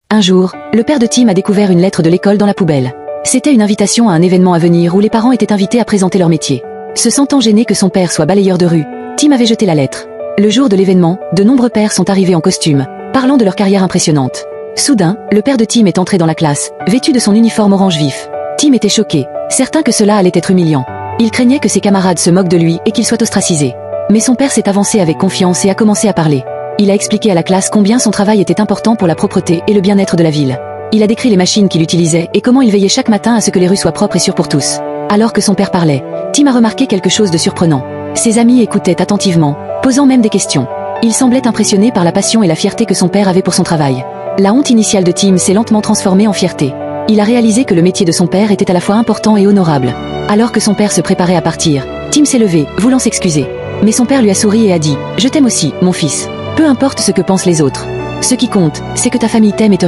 Un jour, le père de Tim a découvert une lettre de l'école dans la poubelle. C'était une invitation à un événement à venir où les parents étaient invités à présenter leur métier. Se sentant gêné que son père soit balayeur de rue, Tim avait jeté la lettre. Le jour de l'événement, de nombreux pères sont arrivés en costume, parlant de leur carrière impressionnante. Soudain, le père de Tim est entré dans la classe, vêtu de son uniforme orange vif. Tim était choqué, certain que cela allait être humiliant. Il craignait que ses camarades se moquent de lui et qu'il soit ostracisé. Mais son père s'est avancé avec confiance et a commencé à parler. Il a expliqué à la classe combien son travail était important pour la propreté et le bien-être de la ville. Il a décrit les machines qu'il utilisait et comment il veillait chaque matin à ce que les rues soient propres et sûres pour tous. Alors que son père parlait, Tim a remarqué quelque chose de surprenant. Ses amis écoutaient attentivement, posant même des questions. Il semblait impressionné par la passion et la fierté que son père avait pour son travail. La honte initiale de Tim s'est lentement transformée en fierté. Il a réalisé que le métier de son père était à la fois important et honorable. Alors que son père se préparait à partir, Tim s'est levé, voulant s'excuser. Mais son père lui a souri et a dit « Je t'aime aussi, mon fils. Peu importe ce que pensent les autres. Ce qui compte, c'est que ta famille t'aime et te